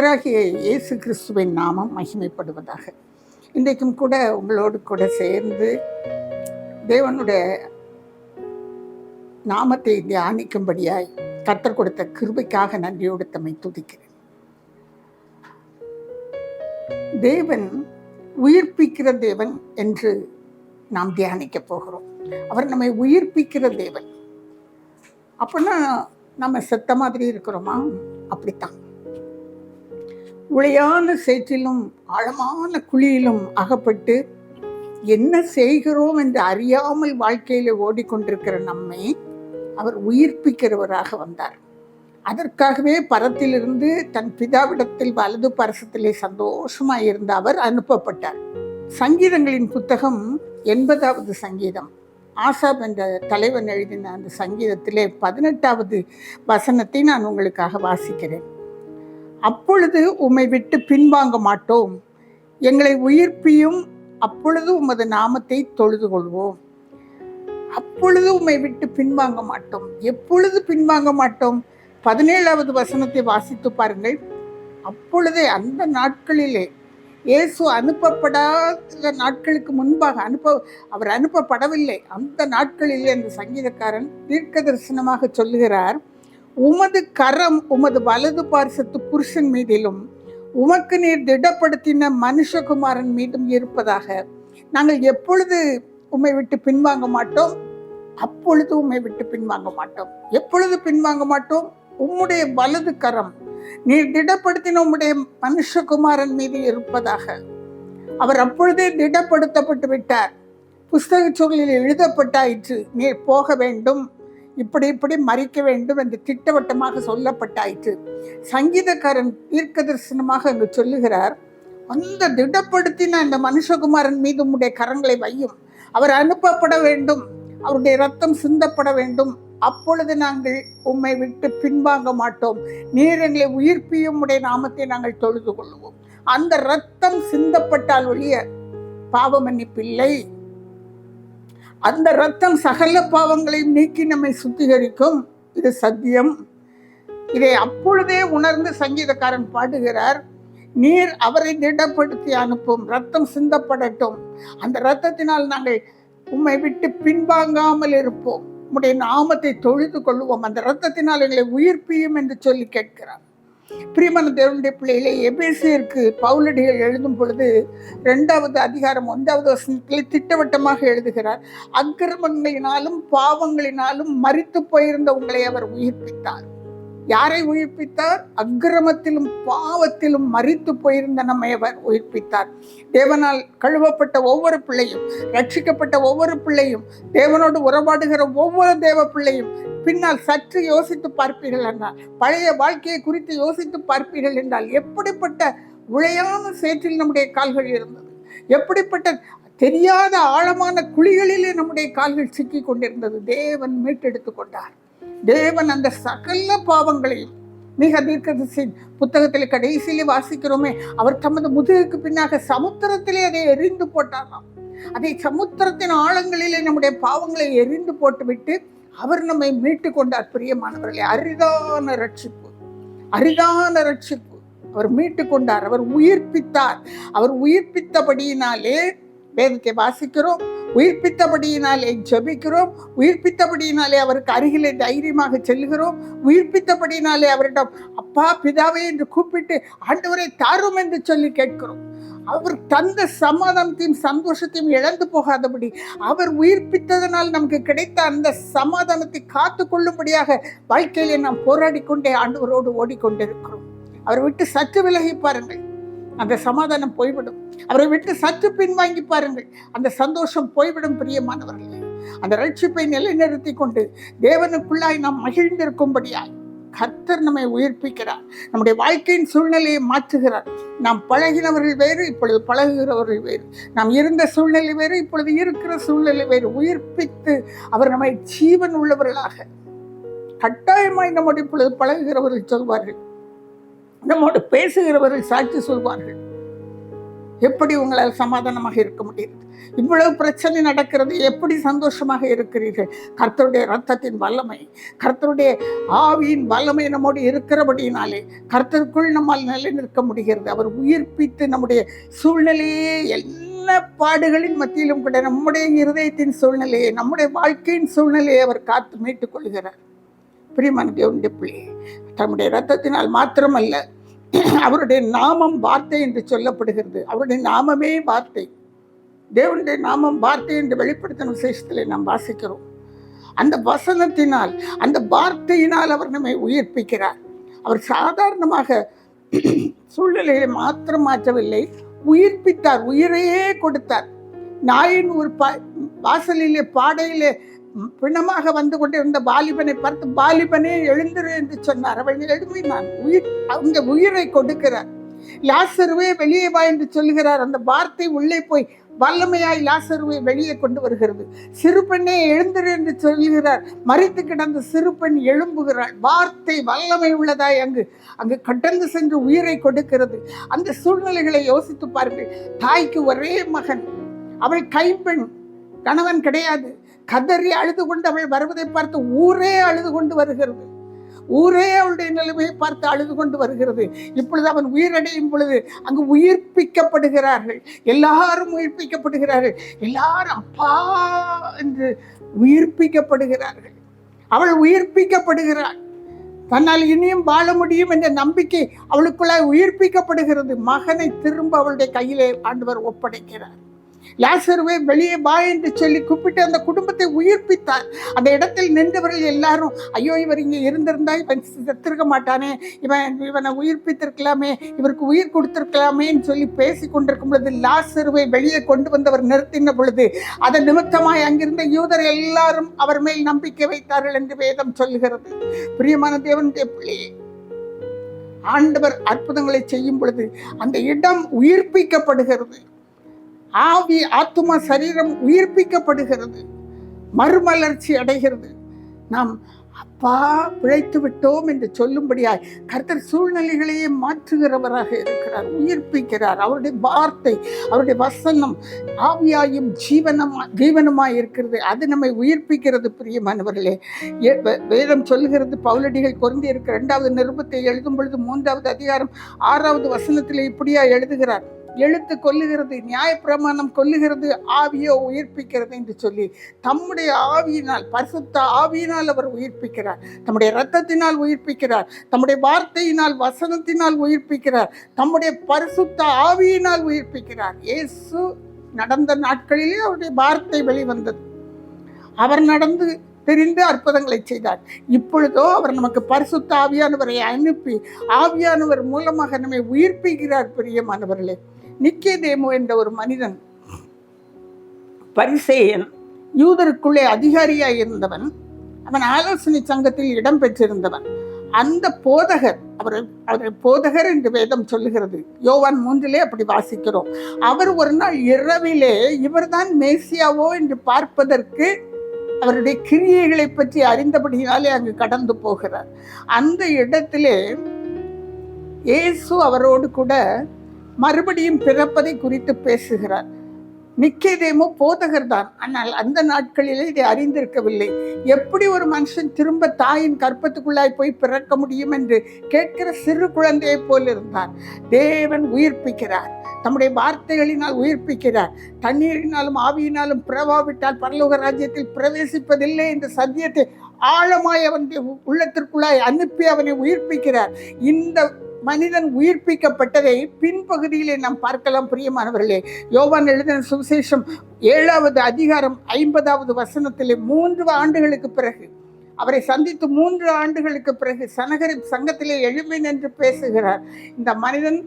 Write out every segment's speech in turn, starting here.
கர்த்தராகிய இயேசு கிறிஸ்துவின் நாமம் மகிமைப்படுவதாக. இன்றைக்கும் கூட உங்களோடு கூட சேர்ந்து தேவனுடைய நாமத்தை தியானிக்கும்படியாய் கர்த்தர் கொடுத்த கிருபைக்காக நன்றியோடு தம்மை துதிக்கிறேன். தேவன் உயிர்ப்பிக்கிற தேவன் என்று நாம் தியானிக்க போகிறோம். அவர் நம்மை உயிர்ப்பிக்கிற தேவன். அப்படின்னா நம்ம செத்த மாதிரி இருக்கிறோமா? அப்படித்தான். உளையான சேற்றிலும் ஆழமான குழியிலும் அகப்பட்டு என்ன செய்கிறோம் என்று அறியாமல் வாழ்க்கையில ஓடிக்கொண்டிருக்கிற நம்மை அவர் உயிர்ப்பிக்கிறவராக வந்தார். அதற்காகவே பரத்திலிருந்து தன் பிதாவிடத்தில் வலது பரசத்திலே சந்தோஷமாய் இருந்த அவர் அனுப்பப்பட்டார். சங்கீதங்களின் புத்தகம் 80வது சங்கீதம், ஆசாப் என்ற தலைவன் எழுதின அந்த சங்கீதத்திலே 18வது வசனத்தை நான் உங்களுக்காக வாசிக்கிறேன். அப்பொழுது உம்மை விட்டு பின்வாங்க மாட்டோம், எங்களை உயிர்ப்பியும், அப்பொழுது உமது நாமத்தை தொழுது கொள்வோம். அப்பொழுது உம்மை விட்டு பின்வாங்க மாட்டோம். எப்பொழுது பின்வாங்க மாட்டோம்? 17வது வசனத்தை வாசித்து பாருங்கள். அப்பொழுதே, அந்த நாட்களிலே, இயேசு அனுப்பப்படாத நாட்களுக்கு முன்பாக, அவர் அனுப்பப்படவில்லை, அந்த நாட்களிலே அந்த சங்கீதக்காரன் தீர்க்க தரிசனமாக சொல்லுகிறார், உமது கரம் உமது வலது பார்சத்து புருஷன் மீதிலும் உமக்கு நீர் திடப்படுத்தின மனுஷகுமாரன் மீதும் இருப்பதாக. நாங்கள் எப்பொழுது உம்மை விட்டு பின்வாங்க மாட்டோம்? அப்பொழுது உம்மை விட்டு பின்வாங்க மாட்டோம். எப்பொழுது பின்வாங்க மாட்டோம்? உம்முடைய வலது கரம் நீர் திடப்படுத்தின உம்முடைய மனுஷகுமாரன் மீது இருப்பதாக. அவர் அப்பொழுதே திடப்படுத்தப்பட்டு விட்டார். புஸ்தக சூழலில் எழுதப்பட்டாயிற்று, நீர் போக வேண்டும், இப்படி இப்படி மறிக்க வேண்டும் என்று திட்டவட்டமாக சொல்லப்பட்டாயிற்று. சங்கீதக்காரன் தீர்க்க தரிசனமாக அங்கு சொல்லுகிறார், அந்த திடப்படுத்தின அந்த மனுஷகுமாரன் மீது உம்முடைய கரங்களை வையும், அவர் அனுப்பப்பட வேண்டும், அவருடைய ரத்தம் சிந்தப்பட வேண்டும், அப்பொழுது நாங்கள் உம்மை விட்டு பின்வாங்க மாட்டோம், நீர் எங்களை உயிர்ப்பியும், உம்முடைய நாமத்தை நாங்கள் தொழுது கொள்வோம். அந்த ரத்தம் சிந்தப்பட்டால் ஒழிய பாவ மன்னிப்பில்லை. அந்த ரத்தம் சகல பாவங்களையும் நீக்கி நம்மை சுத்திகரிக்கும். இது சத்தியம். இதை அப்பொழுதே உணர்ந்து சங்கீதக்காரன் பாடுகிறார், நீர் அவரை திடப்படுத்தி அனுப்பும், ரத்தம் சிந்தப்படட்டும், அந்த ரத்தத்தினால் நாங்கள் உம்மை விட்டு பின்வாங்காமல் இருப்போம், உம்முடைய நாமத்தை தொழுது கொள்வோம், அந்த ரத்தத்தினால் எங்களை உயிர்ப்பியும் என்று சொல்லி கேட்கிறார். பிரியமான தேவனுடைய பிள்ளைகளை, எபேசியருக்கு பவுலடிகள் எழுதும் பொழுது 2வது அதிகாரம் 1வது வசனத்தில் திட்டவட்டமாக எழுதுகிறார், அக்கிரமங்களினாலும் பாவங்களினாலும் மரித்து போயிருந்த உங்களை அவர் உயிர்ப்பித்தார். யாரை உயிர்ப்பித்தார்? அக்கிரமத்திலும் பாவத்திலும் மரித்து போயிருந்த நம்மை அவர் உயிர்ப்பித்தார். தேவனால் கழுவப்பட்ட ஒவ்வொரு பிள்ளையும், ரட்சிக்கப்பட்ட ஒவ்வொரு பிள்ளையும், தேவனோடு உறவாடுகிற ஒவ்வொரு தேவ பிள்ளையும் பின்னால் சற்று யோசித்து பார்ப்பீர்கள் என்றால், பழைய வாழ்க்கையை குறித்து யோசித்து பார்ப்பீர்கள் என்றால், எப்படிப்பட்ட உளையான சேற்றில் நம்முடைய கால்கள் இருந்தது, எப்படிப்பட்ட தெரியாத ஆழமான குழிகளிலே நம்முடைய கால்கள் சிக்கி கொண்டிருந்தது. தேவன் மீட்டெடுத்து கொண்டார். தேவன் அந்த சகல பாவங்களையும், மிக தீர்க்க புத்தகத்தில் கடைசியிலே வாசிக்கிறோமே, அவர் தமது முதுகுக்கு பின்னாக சமுத்திரத்திலே அதை எரிந்து போட்டாராம். அதை சமுத்திரத்தின் ஆழங்களிலே நம்முடைய பாவங்களை எரிந்து போட்டுவிட்டு அவர் நம்மை மீட்டு கொண்டார். பிரியமானவர்களே, அரிதான ரட்சிப்பு, அரிதான ரட்சிப்பு. அவர் மீட்டு கொண்டார், அவர் உயிர்ப்பித்தார். அவர் உயிர்ப்பித்தபடியினாலே வேதத்தை வாசிக்கிறோம், உயிர்ப்பித்தபடியினாலே ஜெபிக்கிறோம், உயிர்ப்பித்தபடியினாலே அவருக்கு அருகிலே தைரியமாக செல்கிறோம், உயிர்ப்பித்தபடியினாலே அவரிடம் அப்பா பிதாவே என்று கூப்பிட்டு ஆண்டவரை தாரும் என்று சொல்லி கேட்கிறோம். அவர் தந்த சமாதானத்தையும் சந்தோஷத்தையும் இழந்து போகாதபடி, அவர் உயிர்ப்பித்ததனால் நமக்கு கிடைத்த அந்த சமாதானத்தை காத்து கொள்ளும்படியாக வாழ்க்கையிலே நாம் போராடி கொண்டே ஆண்டவரோடு ஓடிக்கொண்டிருக்கிறோம். அவரை விட்டு சற்று விலகி பாருங்கள், அந்த சமாதானம் போய்விடும். அவரை விட்டு சற்று பின்வாங்கி பாருங்கள், அந்த சந்தோஷம் போய்விடும். பிரியமானவர்களே, அந்த ரட்சிப்பை நிலைநிறுத்தி கொண்டு தேவனுக்குள்ளாய் நாம் மகிழ்ந்திருக்கும்படியாய் கர்த்தர் நம்மை உயிர்ப்பிக்கிறார். நம்முடைய வாழ்க்கையின் சூழ்நிலையை மாற்றுகிறார். நாம் பழகினவர்கள் வேறு, இப்பொழுது பழகுகிறவர்கள் வேறு. நாம் இருந்த சூழ்நிலை வேறு, இப்பொழுது இருக்கிற சூழ்நிலை வேறு. உயிர்ப்பித்து அவர் நம்மை ஜீவன் உள்ளவர்களாக கட்டாயமாய் நம்முடைய இப்பொழுது பழகுகிறவர்கள் சொல்வார்கள், நம்மோடு பேசுகிறவர்கள் சாட்சி சொல்வார்கள். எப்படி உங்களால் சமாதானமாக இருக்க முடியுது? இவ்வளவு பிரச்சனை நடக்கிறது, எப்படி சந்தோஷமாக இருக்கிறீர்கள்? கர்த்தருடைய இரத்தத்தின் வல்லமை, கர்த்தருடைய ஆவியின் வல்லமை நம்மோடு இருக்கிறபடியினாலே கர்த்தருக்குள் நம்மால் நிலை நிற்க முடிகிறது. அவர் உயிர்ப்பித்து நம்முடைய சூழ்நிலையே எல்லா பாடுகளின் மத்தியிலும் கூட நம்முடைய இருதயத்தின் சூழ்நிலையை, நம்முடைய வாழ்க்கையின் சூழ்நிலையை அவர் காத்து மீட்டுக் கொள்கிறார். பிரியமான தேவனுடைய பிள்ளையே, தம்முடைய இரத்தத்தினால் மாத்திரமல்ல, அவருடைய நாமம் வார்த்தை என்று சொல்லப்படுகிறது. அவருடைய நாமமே வார்த்தை. தேவனுடைய நாமம் வார்த்தை என்று வெளிப்படுத்தின விசேஷத்தில் நாம் வாசிக்கிறோம். அந்த வசனத்தினால், அந்த வார்த்தையினால் அவர் நம்மை உயிர்ப்பிக்கிறார். அவர் சாதாரணமாக சூழ்நிலையை மாத்திரம் மாற்றவில்லை, உயிர்ப்பித்தார், உயிரையே கொடுத்தார். நாயின் ஒரு வாசலிலே பாடையிலே பிணமாக வந்து கொண்டிருந்த வாலிபனை பார்த்து, வாலிபனே எழுந்திரு என்று சொன்னார். அவள் எழுதினான். அவங்க உயிரை கொடுக்கிறார். லாசருவே வெளியே வா என்று சொல்கிறார். அந்த வார்த்தை உள்ளே போய் வல்லமையாய் லாசருவை வெளியே கொண்டு வருகிறது. சிறுபெண்ணே எழுந்திரு என்று சொல்கிறார். மரித்து கிடந்த சிறுபெண் எழும்புகிறாள். வார்த்தை வல்லமை உள்ளதாய் அங்கு கடந்து சென்று உயிரை கொடுக்கிறது. அந்த சூழ்நிலைகளை யோசித்து பாருங்கள். தாய்க்கு ஒரே மகன், அவள் கைப்பெண், கணவன் கிடையாது. கதறி அழுது கொண்டு அவள் வருவதை பார்த்து ஊரே அழுது கொண்டு வருகிறது. ஊரே அவளுடைய நிலைமையை பார்த்து அழுது கொண்டு வருகிறது. இப்பொழுது அவன் உயிரடையும் பொழுது அங்கு உயிர்ப்பிக்கப்படுகிறார்கள். எல்லாரும் உயிர்ப்பிக்கப்படுகிறார்கள். எல்லாரும் அப்பா என்று உயிர்ப்பிக்கப்படுகிறார்கள். அவள் உயிர்ப்பிக்கப்படுகிறாள். தன்னால் இனியும் வாழ முடியும் என்ற நம்பிக்கை அவளுக்குள்ளாய் உயிர்ப்பிக்கப்படுகிறது. மகனை திரும்ப அவளுடைய கையிலே ஆண்டவர் ஒப்படைக்கிறார். லாசருவே வெளியே வா என்று சொல்லி கூப்பிட்டு அந்த குடும்பத்தை உயிர்ப்பித்தார். அந்த இடத்தில் நின்றவர்கள் எல்லாரும், ஐயோ இவர் இங்கே இருந்திருந்தா இவன் செத்திருக்க மாட்டானே, இவனை உயிர்ப்பித்திருக்கலாமே, இவருக்கு உயிர் கொடுத்திருக்கலாமேன்னு சொல்லி பேசி கொண்டிருக்கும் பொழுது லாசருவை வெளியே கொண்டு வந்தவர் நிறுத்தின பொழுது அதன் நிமித்தமாய் அங்கிருந்த யூதர் எல்லாரும் அவர் மேல் நம்பிக்கை வைத்தார்கள் என்று வேதம் சொல்கிறது. பிரியமான தேவனுடைய பிள்ளையே, ஆண்டவர் அற்புதங்களை செய்யும் பொழுது அந்த இடம் உயிர்ப்பிக்கப்படுகிறது. ஆவி, ஆத்துமா, சரீரம் உயிர்ப்பிக்கப்படுகிறது, மறுமலர்ச்சி அடைகிறது. நாம் அப்பா பிழைத்து விட்டோம் என்று சொல்லும்படியாய் கர்த்தர் சூழ்நிலைகளையே மாற்றுகிறவராக இருக்கிறார், உயிர்ப்பிக்கிறார். அவருடைய வார்த்தை, அவருடைய வசனம் ஆவியாயும் ஜீவனுமாய் இருக்கிறது. அது நம்மை உயிர்ப்பிக்கிறது. பிரியமானவர்களே, வேதம் சொல்லுகிறது, பவுலடிகள் கொரிந்தியருக்கு 2வது நிருபத்தை எழுதும் பொழுது 3வது அதிகாரம் 6வது வசனத்தில் இப்படியா எழுதுகிறார், எழுத்து கொல்லுகிறது, நியாயப்பிரமாணம் கொல்லுகிறது, ஆவியோ உயிர்ப்பிக்கிறது என்று சொல்லி தம்முடைய ஆவியினால், பரிசுத்த ஆவியினால் அவர் உயிர்ப்பிக்கிறார். தம்முடைய இரத்தத்தினால் உயிர்ப்பிக்கிறார். தம்முடைய வார்த்தையினால், வசனத்தினால் உயிர்ப்பிக்கிறார். தம்முடைய பரிசுத்த ஆவியினால் உயிர்ப்பிக்கிறார். இயேசு நடந்த நாட்களிலே அவருடைய வார்த்தை வெளிவந்தது. அவர் நடந்து தெரிந்து அற்புதங்களை செய்தார். இப்பொழுதோ அவர் நமக்கு பரிசுத்த ஆவியானவரை அனுப்பி ஆவியானவர் மூலமாக நம்மை உயிர்ப்பிக்கிறார். பிரியமானவர்களே, நிக்கோதேமு என்ற ஒரு மனிதன், பரிசேயன், யூதருக்குள்ளே அதிகாரியாய் இருந்தவன், அவன் ஆலோசனை சங்கத்தில் இடம் பெற்றிருந்தவன். அந்த போதகர், அவரை போதகர் என்று வேதம் சொல்லுகிறது. யோவான் 3 அப்படி வாசிக்கிறோம். அவர் ஒரு நாள் இரவிலே இவர்தான் மேசியாவோ என்று பார்ப்பதற்கு அவருடைய கிரியைகளை பற்றி அறிந்தபடியாலே அங்கு கடந்து போகிறார். அந்த இடத்திலே இயேசு அவரோடு கூட மறுபடியும் பிறப்பதை குறித்து பேசுகிறார். நிக்கோதேமு போதகர் தான், ஆனால் அந்த நாட்களிலே இதை அறிந்திருக்கவில்லை. எப்படி ஒரு மனுஷன் திரும்ப தாயின் கற்பத்துக்குள்ளாய் போய் பிறக்க முடியும் என்று கேட்கிற சிறு குழந்தையை போல் இருந்தார். தேவன் உயிர்ப்பிக்கிறார், தம்முடைய வார்த்தைகளினால் உயிர்ப்பிக்கிறார். தண்ணீரினாலும் ஆவியினாலும் பிறவாவிட்டால் பரலோக ராஜ்யத்தில் பிரவேசிப்பதில்லை என்ற சத்தியத்தை ஆழமாய் அவனுடைய உள்ளத்திற்குள்ளாய் அனுப்பி அவனை உயிர்ப்பிக்கிறார். இந்த மனிதன் உயிர்ப்பிக்கப்பட்டதை பின்பகுதியிலே நாம் பார்க்கலாம். பிரியமானவர்களே, யோவான் எழுதின சுவிசேஷம் 7வது அதிகாரம் 50வது வசனத்திலே 3 ஆண்டுகளுக்கு பிறகு, அவரை சந்தித்து 3 ஆண்டுகளுக்கு பிறகு சனகரிப் சங்கத்திலே எழும்பின் என்று பேசுகிறார். இந்த மனிதன்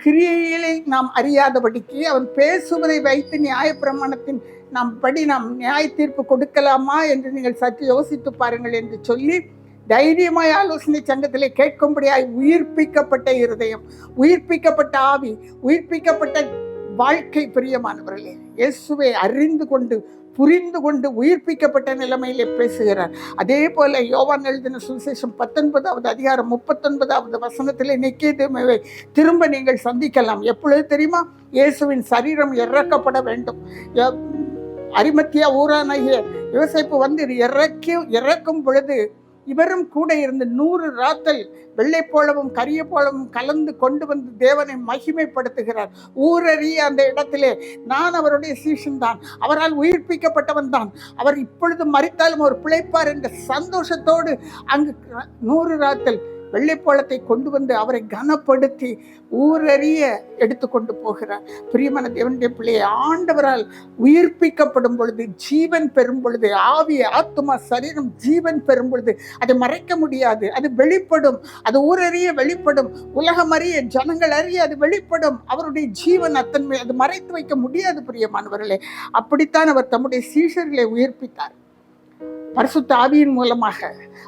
கிரியைகளை நாம் அறியாதபடிக்கு அவன் பேசுவதை வைத்து நியாயப்பிரமாணத்தின் நாம் நியாய தீர்ப்பு கொடுக்கலாமா என்று நீங்கள் சற்று யோசித்து பாருங்கள் என்று சொல்லி தைரியமாய் ஆலோசனை சங்கத்திலே கேட்கும்படியாய் உயிர்ப்பிக்கப்பட்ட இருதயம், உயிர்ப்பிக்கப்பட்ட ஆவி, உயிர்ப்பிக்கப்பட்ட வாழ்க்கை பிரியமானவர்களே. இயேசுவை அறிந்து கொண்டு புரிந்து கொண்டு உயிர்ப்பிக்கப்பட்ட நிலைமையிலே பேசுகிறார். அதே போல யோவான் எழுதின சுவிசேஷம் 19வது அதிகாரம் 39வது வசனத்திலே நிக்கோதேமுவை திரும்ப நீங்கள் சந்திக்கலாம். எப்பொழுது தெரியுமா? இயேசுவின் சரீரம் இறக்கப்பட வேண்டும். அரிமத்தியா ஊரானாகிய யோசேப்பு வந்து இறக்கும் பொழுது இவரும் கூட இருந்து 100 ராத்தல் வெள்ளை போலவும் கரிய போலவும் கலந்து கொண்டு வந்து தேவனை மகிமைப்படுத்துகிறார். ஊரறிய அந்த இடத்திலே நான் அவருடைய சீஷன் தான், அவரால் உயிர்ப்பிக்கப்பட்டவன் தான், அவர் இப்பொழுது மரித்தாலும் அவர் பிழைப்பார் என்ற சந்தோஷத்தோடு அங்கு 100 ராத்தல் வெள்ளைப்போளத்தை கொண்டு வந்து அவரை கனப்படுத்தி ஊரறிய எடுத்துக்கொண்டு போகிறார். பிரியமான தேவனுடைய பிள்ளையை, ஆண்டவரால் உயிர்ப்பிக்கப்படும் பொழுது, ஜீவன் பெறும் பொழுது, ஆவி ஆத்துமா சரீரம் ஜீவன் பெறும் பொழுது அதை மறைக்க முடியாது. அது வெளிப்படும், அது ஊரறிய வெளிப்படும், உலகம் அறிய ஜனங்கள் அறிய அது வெளிப்படும். அவருடைய ஜீவன் அத்தன்மை அது மறைத்து வைக்க முடியாது. பிரியமானவர்களே, அப்படித்தான் அவர் தம்முடைய சீஷர்களை உயிர்ப்பித்தார். பரிசுத்த ஆவியின் மூலமாக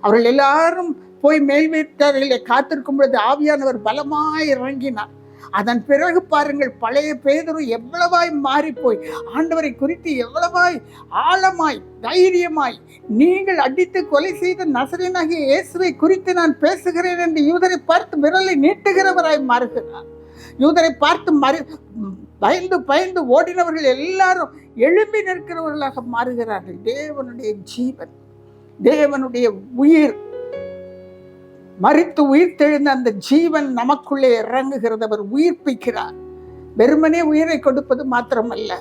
அவர்கள் எல்லாரும் போய் மேல் வீட்டார்களை காத்திருக்கும் பொழுது ஆவியானவர் பலமாய் இறங்கினார். அதன் பிறகு பாருங்கள், பழைய பேதுரு எவ்வளவாய் மாறி போய் ஆண்டவரை குறித்து எவ்வளவாய் ஆழமாய் தைரியமாய், நீங்கள் அடித்து கொலை செய்த நசரேயனாகிய இயேசுவை குறித்து நான் பேசுகிறேன் என்று யூதரை பார்த்து விரலை நீட்டுகிறவராய் மாறுகிறார். யூதரை பார்த்து பயந்து ஓடினவர்கள் எல்லாரும் எழும்பி நிற்கிறவர்களாக மாறுகிறார்கள். தேவனுடைய ஜீவன், தேவனுடைய உயிர், மரித்து உயிர் தெழுந்த அந்த ஜீவன் நமக்குள்ளே இறங்குகிறது. அவர் உயிர்ப்பிக்கிறார். வெறுமனே உயிரை கொடுப்பது மாத்திரமல்ல,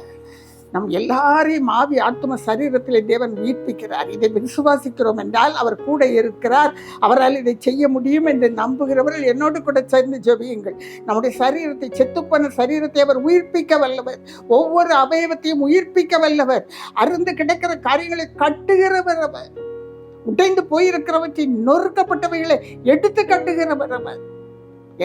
நம் எல்லாரையும் ஆவி ஆத்ம சரீரத்திலே தேவன் உயிர்ப்பிக்கிறார். இதை விசுவாசிக்கிறோம் என்றால் அவர் கூட இருக்கிறார், அவரால் இதை செய்ய முடியும் என்று நம்புகிறவர்கள் என்னோடு கூட சேர்ந்து ஜெபியுங்கள். நம்முடைய சரீரத்தை, செத்துப்போன சரீரத்தை அவர் உயிர்ப்பிக்க வல்லவர். ஒவ்வொரு அவயவத்தையும் உயிர்ப்பிக்க வல்லவர். அருந்து கிடக்கிற காரியங்களை கட்டுகிறவர் அவர். உடைந்து போயிருக்கிறவற்றை, நொறுக்கப்பட்டவைகளை எடுத்து கட்டுகிறவர் அவர்.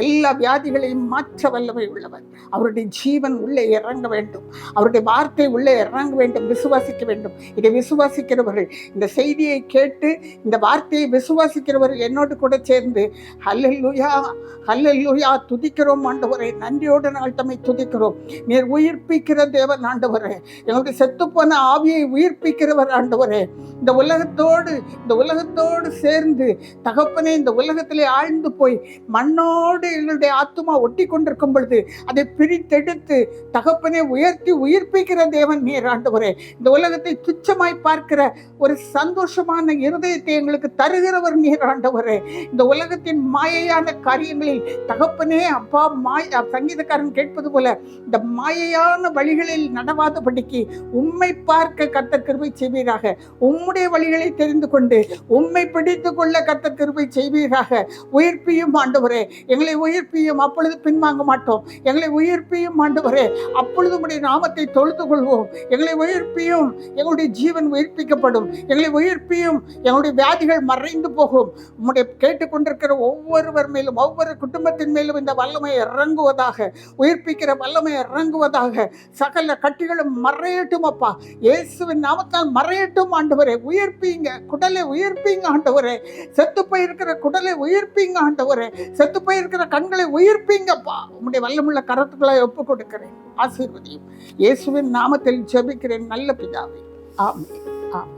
எல்லா வியாதிகளையும் மாற்ற வல்லமை உள்ளவர். அவருடைய ஜீவன் உள்ளே இறங்க வேண்டும், அவருடைய வார்த்தை உள்ளே இறங்க வேண்டும், விசுவாசிக்க வேண்டும். இதை விசுவாசிக்கிறவர்கள், இந்த செய்தியை கேட்டு இந்த வார்த்தையை விசுவாசிக்கிறவர்கள் என்னோடு கூட சேர்ந்து ஹல்லேலூயா ஹல்லேலூயா துதிக்கிறோம் ஆண்டவரே, நன்றியோடு நாள் தம்மை துதிக்கிறோம். நீர் உயிர்ப்பிக்கிற தேவன் ஆண்டவரே, எங்களுடைய செத்துப்போன ஆவியை உயிர்ப்பிக்கிறவர் ஆண்டவரே. இந்த உலகத்தோடு சேர்ந்து தகப்பனே, இந்த உலகத்திலே ஆழ்ந்து போய் மண்ணோடு எங்களுடைய ஆத்துமா ஒட்டி கொண்டிருக்கும் பொழுது அதை பிரித்தெடுத்து தகப்பனே உயர்த்தி உயிர்ப்பிக்கிற தேவன் நீர் ஆண்டவரே. இந்த உலகத்தை துச்சமாய் பார்க்கிற ஒரு சந்தோஷமான இருதயத்தை எங்களுக்கு தருகிறவர் நீர் ஆண்டவரே. இந்த உலகத்தின் மாயையான காரியங்களில் தகப்பனே அப்பா சங்கீதக்காரன் கேட்பது போல இந்த மாயையான வழிகளில் நடவாதபடிக்கு உம்மை பார்க்க கர்த்தர் கிருபை செய்வீராக. உம்முடைய வழிகளை தெரிந்து கொண்டு உம்மை பிடித்து கொள்ள கர்த்தர் கிருபை செய்வீராக. உயிர்ப்பியும் ஆண்டவரே, எங்களை உயிர்ப்பியும், அப்பொழுது பின்வாங்க மாட்டோம். எங்களை உயிர்ப்பியும் ஆண்டவரே, அப்பொழுது உம்முடைய நாமத்தை தொழுது கொள்வோம். எங்களை உயிர்ப்பியும், எங்களுடைய ஜீவன் உயிர்ப்பிக்கப்படும். எங்களை உயிர்ப்பியும், எங்களுடைய வியாதிகள் மறைந்து போகும். உம்முடைய கேட்டுக்கொண்டிருக்கிற ஒவ்வொருவர் மேலும், ஒவ்வொரு குடும்பத்தின் மேலும் இந்த வல்லமை இறங்குவதாக, உயிர்ப்பிக்கிற வல்லமை இறங்குவதாக. சகல கட்டிகளும் மறையட்டும் அப்பா, இயேசுவின் நாமத்தால் மறையட்டும் ஆண்டவரே. உயிர்ப்பீங்க, குடலை உயிர்ப்பீங்க ஆண்டவரே. செத்து போயிருக்கிற குடலை உயிர்ப்பீங்க ஆண்டவரே. செத்து போயிருக்கிற கண்களை உயிர்ப்பீங்கப்பா. உம்முடைய வல்லமுள்ள கரத்துக்களை ஒப்புக் கொடுக்கிறேன். ஆசீர்வதியும். இயேசுவின் நாமத்தில் ஜெபிக்கிறேன் நல்ல பிதாவே. ஆமென். ஆமென்.